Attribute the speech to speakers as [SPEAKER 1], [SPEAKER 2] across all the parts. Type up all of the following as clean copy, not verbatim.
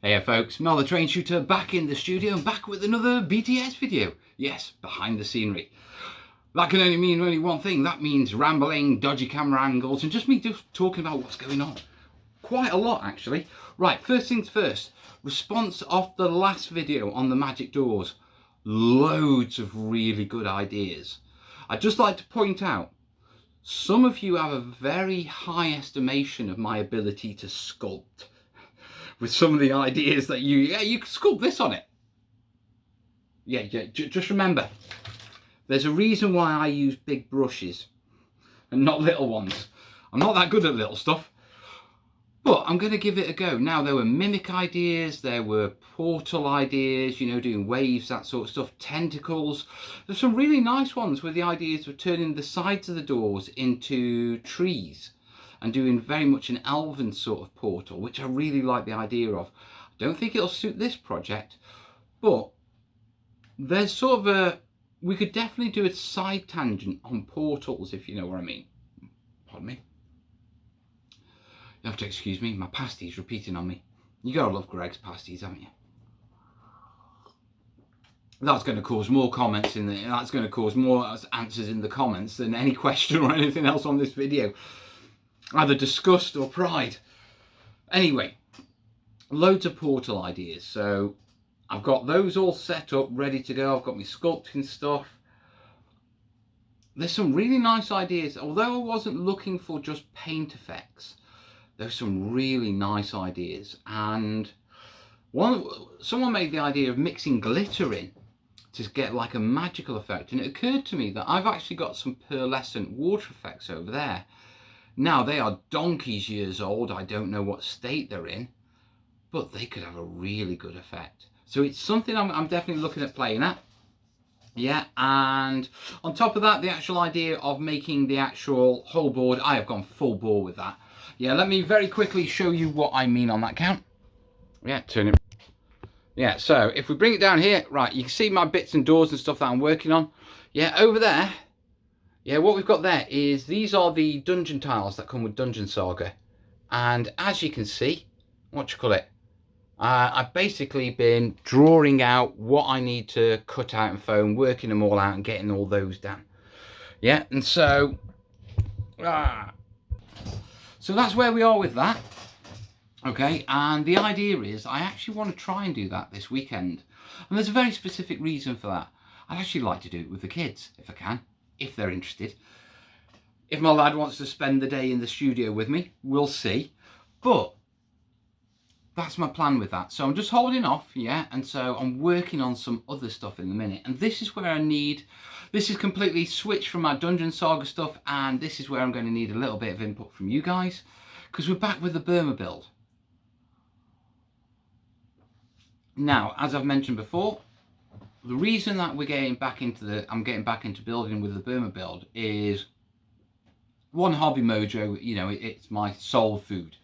[SPEAKER 1] Hey folks, Mel the Train Shooter back in the studio and back with another BTS video. Yes, behind the scenery. That can only mean one thing. That means rambling, dodgy camera angles, and just me talking about what's going on. Quite a lot actually. Right, first things first. Response off the last video on the magic doors. Loads of really good ideas. I'd just like to point out, some of you have a very high estimation of my ability to sculpt. With some of the ideas that you could sculpt this on it. Just remember, there's a reason why I use big brushes and not little ones. I'm not that good at little stuff, but I'm going to give it a go. Now, there were mimic ideas, there were portal ideas, you know, doing waves, that sort of stuff, tentacles. There's some really nice ones with the ideas of turning the sides of the doors into trees and doing very much an elven sort of portal, which I really like the idea of. I don't think it'll suit this project, but there's sort of we could definitely do a side tangent on portals, if you know what I mean. Pardon me. You have to excuse me, my pasties repeating on me. You gotta love Greg's pasties, haven't you? That's going to cause more comments that's going to cause more answers in the comments than any question or anything else on this video. Either disgust or pride. Anyway, loads of portal ideas. So I've got those all set up, ready to go. I've got my sculpting stuff. There's some really nice ideas. Although I wasn't looking for just paint effects, there's some really nice ideas. And someone made the idea of mixing glitter in to get like a magical effect. And it occurred to me that I've actually got some pearlescent water effects over there. Now, they are donkey's years old. I don't know what state they're in, but they could have a really good effect. So it's something I'm definitely looking at playing at. Yeah, and on top of that, the actual idea of making the actual whole board, I have gone full bore with that. Yeah, let me very quickly show you what I mean on that count. Yeah, turn it. Yeah, so if we bring it down here, right, you can see my bits and doors and stuff that I'm working on. Yeah, over there. Yeah, what we've got there is, these are the dungeon tiles that come with Dungeon Saga. And as you can see, I've basically been drawing out what I need to cut out and foam, working them all out and getting all those done. Yeah, and so that's where we are with that. Okay, and the idea is I actually want to try and do that this weekend. And there's a very specific reason for that. I'd actually like to do it with the kids, if I can. If they're interested. If my lad wants to spend the day in the studio with me, we'll see. But that's my plan with that. So I'm just holding off, yeah, and so I'm working on some other stuff in a minute. And this is where this is completely switched from my Dungeon Saga stuff, and this is where I'm going to need a little bit of input from you guys, because we're back with the Burma build. Now, as I've mentioned before, the reason that I'm getting back into building with the Burma build is, one, hobby mojo. You know, it's my soul food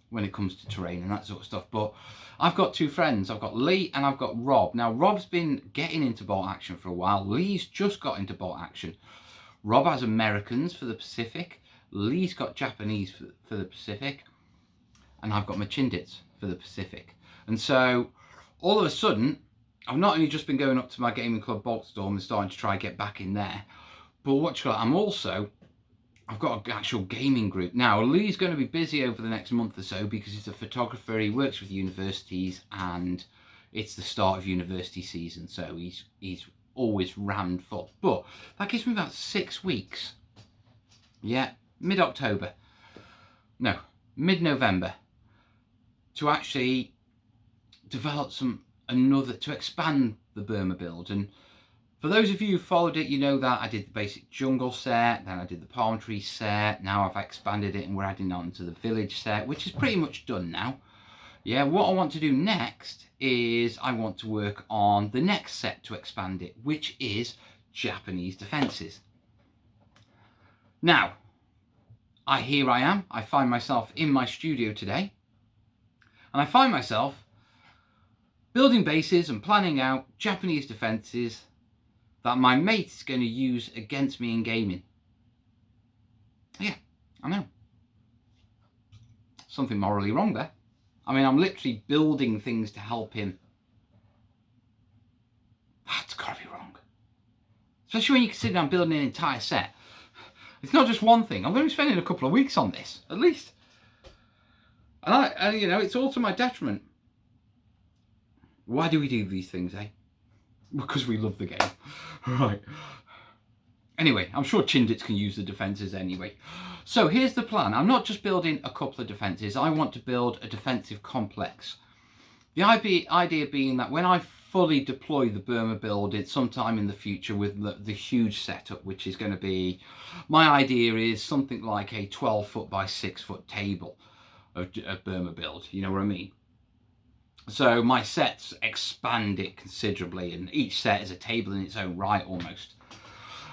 [SPEAKER 1] when it comes to terrain and that sort of stuff. But I've got two friends. I've got Lee and I've got Rob. Now, Rob's been getting into bolt action for a while. Lee's just got into bolt action. Rob has Americans for the Pacific. Lee's got Japanese for the Pacific. And I've got Machindits for the Pacific. And so, all of a sudden, I've not only just been going up to my gaming club Boltstorm and starting to try and get back in there, but I've got an actual gaming group. Now, Lee's going to be busy over the next month or so because he's a photographer, he works with universities, and it's the start of university season, so he's always rammed full. But that gives me about 6 weeks, yeah, mid-November, to actually develop to expand the Burma build. And for those of you who followed it, you know that I did the basic jungle set, then I did the palm tree set, now I've expanded it and we're adding on to the village set, which is pretty much done now. Yeah, what I want to do next is I want to work on the next set to expand it, which is Japanese defences. Now, here I am, I find myself in my studio today, and I find myself building bases and planning out Japanese defences that my mate is going to use against me in gaming. Yeah, I know. Something morally wrong there. I mean, I'm literally building things to help him. That's got to be wrong. Especially when you consider I'm building an entire set. It's not just one thing. I'm going to be spending a couple of weeks on this, at least. And you know, it's all to my detriment. Why do we do these things, eh? Because we love the game. Right. Anyway, I'm sure Chindits can use the defences anyway. So here's the plan. I'm not just building a couple of defences. I want to build a defensive complex. The idea being that when I fully deploy the Burma build at some time in the future with the huge setup, which is going to be, my idea is something like a 12-foot by 6-foot table of Burma build. You know what I mean? So my sets expand it considerably, and each set is a table in its own right almost.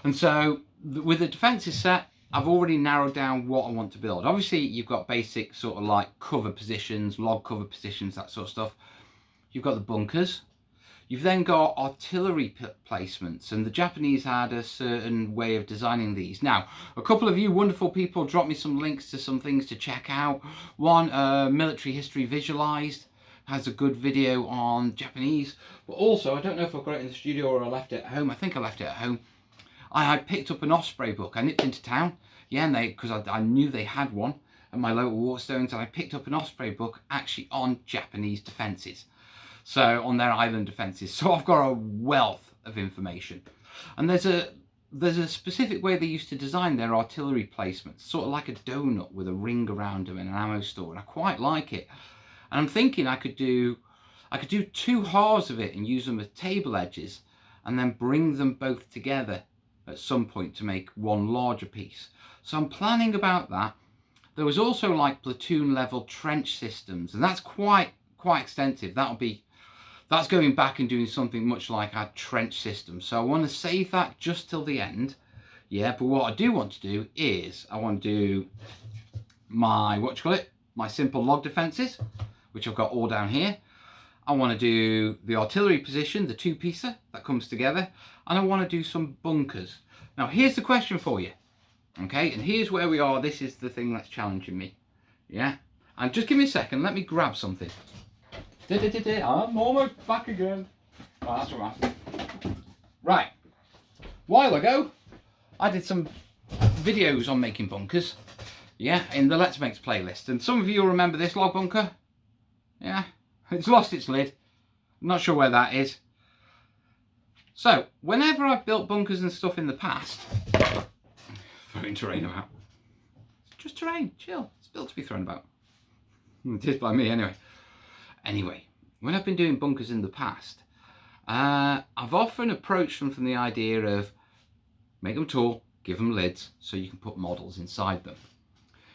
[SPEAKER 1] And so with the defensive set, I've already narrowed down what I want to build. Obviously, you've got basic sort of like cover positions, log cover positions, that sort of stuff. You've got the bunkers. You've then got artillery placements, and the Japanese had a certain way of designing these. Now, a couple of you wonderful people dropped me some links to some things to check out. One, Military History Visualized, has a good video on Japanese. But also, I don't know if I've got it in the studio or I left it at home. I think I left it at home. I had picked up an Osprey book. I nipped into town, yeah, and because I knew they had one at my local Waterstones, and I picked up an Osprey book actually on Japanese defences. So on their island defences. So I've got a wealth of information. And there's a specific way they used to design their artillery placements, sort of like a donut with a ring around them and an ammo store, and I quite like it. And I'm thinking I could do 2 halves of it and use them as table edges, and then bring them both together at some point to make one larger piece. So I'm planning about that. There was also like platoon level trench systems, and that's quite extensive. That's going back and doing something much like our trench system. So I want to save that just till the end. Yeah, but what I do want to do is I want to do my, my simple log defences, which I've got all down here. I want to do the artillery position, the 2-piecer that comes together, and I want to do some bunkers. Now here's the question for you, okay, and here's where we are. This is the thing that's challenging me, yeah, and just give me a second, let me grab something. I'm almost back again. Oh, that's all right. Right, a while ago I did some videos on making bunkers, yeah, in the Let's Makes playlist, and some of you will remember this log bunker. Yeah, it's lost its lid. I'm not sure where that is. So, whenever I've built bunkers and stuff in the past, throwing terrain about. It's just terrain, chill. It's built to be thrown about. It is by me anyway. Anyway, when I've been doing bunkers in the past, I've often approached them from the idea of make them tall, give them lids, so you can put models inside them.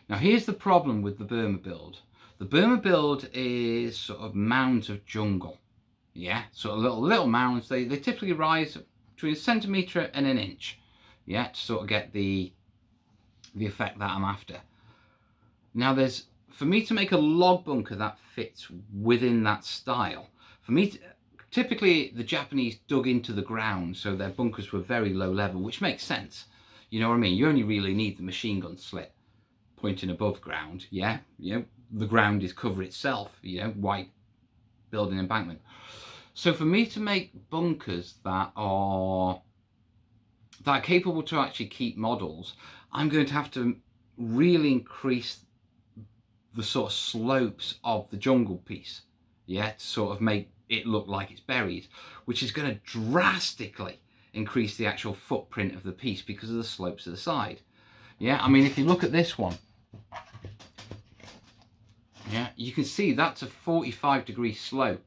[SPEAKER 1] Now here's the problem with the Burma build. The Burma build is sort of mounds of jungle. Yeah, sort of little mounds. They typically rise between 1 centimetre and 1 inch. Yeah, to sort of get the effect that I'm after. Now for me to make a log bunker that fits within that style, typically the Japanese dug into the ground, so their bunkers were very low level, which makes sense. You know what I mean? You only really need the machine gun slit pointing above ground, yeah? You know, the ground is cover itself, you know, white building embankment. So for me to make bunkers that are capable to actually keep models, I'm going to have to really increase the sort of slopes of the jungle piece, yeah, to sort of make it look like it's buried, which is going to drastically increase the actual footprint of the piece because of the slopes of the side. Yeah, I mean, if you look at this one, yeah, you can see that's a 45-degree slope,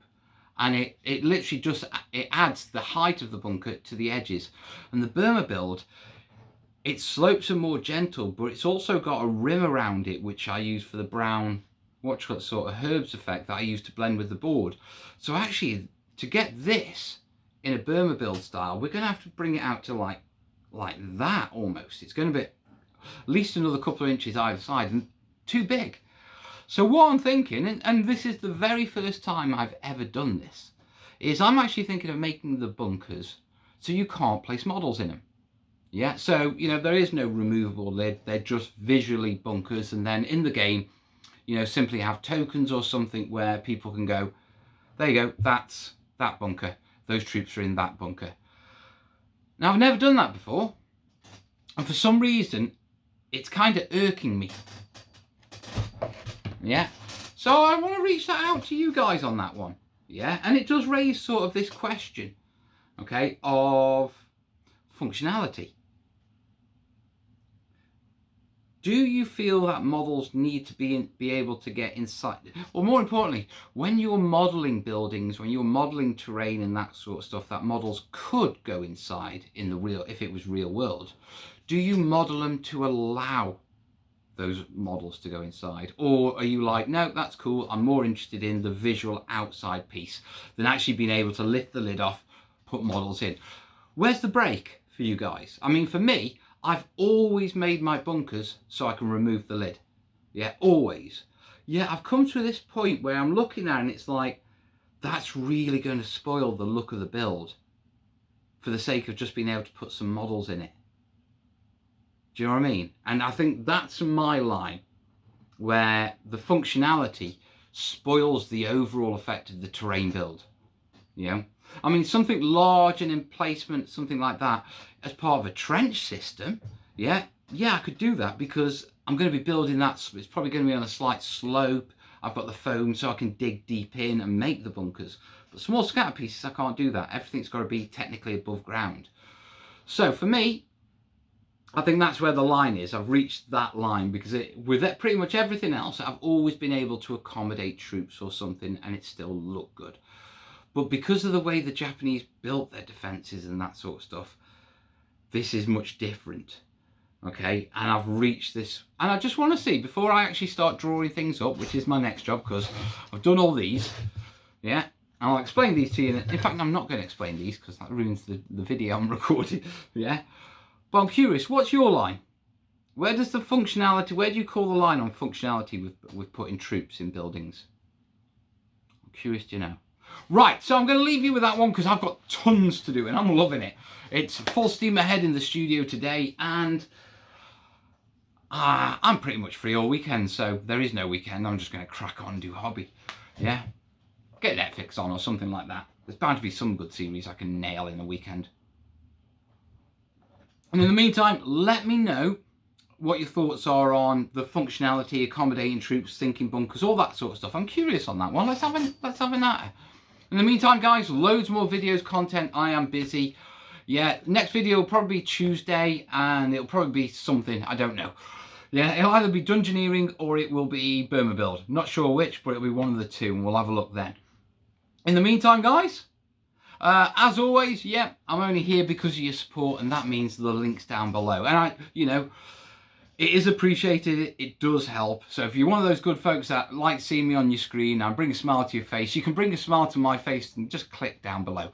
[SPEAKER 1] and it literally just adds the height of the bunker to the edges. And the Burma build, its slopes are more gentle, but it's also got a rim around it, which I use for the brown, sort of herbs effect that I use to blend with the board. So actually, to get this in a Burma build style, we're going to have to bring it out to like that almost. It's going to be at least another couple of inches either side, and too big. So what I'm thinking, and this is the very first time I've ever done this, is I'm actually thinking of making the bunkers so you can't place models in them. Yeah, so, you know, there is no removable lid. They're just visually bunkers, and then in the game, you know, simply have tokens or something where people can go, there you go, that's that bunker. Those troops are in that bunker. Now, I've never done that before. And for some reason, it's kind of irking me. Yeah. So I want to reach that out to you guys on that one. Yeah. And it does raise sort of this question, okay, of functionality. Do you feel that models need to be able to get inside? Or more importantly, when you're modelling buildings, when you're modelling terrain and that sort of stuff, that models could go inside in the real, if it was real world, do you model them to allow those models to go inside? Or are you like, no, that's cool, I'm more interested in the visual outside piece than actually being able to lift the lid off, put models in? Where's the break for you guys? I mean, for me, I've always made my bunkers so I can remove the lid. Yeah, always. Yeah, I've come to this point where I'm looking at it and it's like, that's really going to spoil the look of the build for the sake of just being able to put some models in it. Do you know what I mean? And I think that's my line, where the functionality spoils the overall effect of the terrain build. You know? I mean, something large and in placement, something like that, as part of a trench system, yeah, I could do that because I'm going to be building that. It's probably going to be on a slight slope. I've got the foam so I can dig deep in and make the bunkers. But small scatter pieces, I can't do that. Everything's got to be technically above ground. So for me, I think that's where the line is. I've reached that line because with pretty much everything else, I've always been able to accommodate troops or something and it still looked good. But because of the way the Japanese built their defences and that sort of stuff, this is much different, okay? And I've reached this, and I just want to see, before I actually start drawing things up, which is my next job, because I've done all these, yeah? And I'll explain these to you. In fact, I'm not going to explain these, because that ruins the video I'm recording, yeah? But I'm curious, what's your line? Where does the functionality, where do you call the line on functionality with putting troops in buildings? I'm curious to know. Right, so I'm going to leave you with that one because I've got tons to do and I'm loving it. It's full steam ahead in the studio today and I'm pretty much free all weekend, so there is no weekend. I'm just going to crack on and do hobby. Yeah, get Netflix on or something like that. There's bound to be some good series I can nail in a weekend. And in the meantime, let me know what your thoughts are on the functionality, accommodating troops, sinking bunkers, all that sort of stuff. I'm curious on that one. Let's have a natter. In the meantime, guys, loads more videos, content. I am busy. Yeah, next video will probably be Tuesday, and it'll probably be something, I don't know. Yeah, it'll either be Dungeoneering or it will be Burma Build. Not sure which, but it'll be one of the two, and we'll have a look then. In the meantime, guys, as always, yeah, I'm only here because of your support, and that means the link's down below. And it is appreciated, it does help. So if you're one of those good folks that like seeing me on your screen and bring a smile to your face, you can bring a smile to my face and just click down below.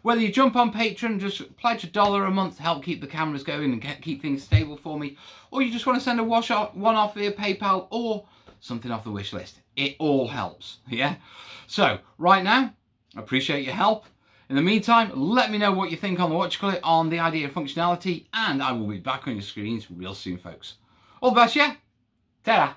[SPEAKER 1] Whether you jump on Patreon, just pledge $1 a month to help keep the cameras going and keep things stable for me, or you just want to send a one-off via PayPal or something off the wish list. It all helps, yeah? So, right now, I appreciate your help. In the meantime, let me know what you think on on the idea of functionality, and I will be back on your screens real soon, folks. All the best, yeah? Ta-da!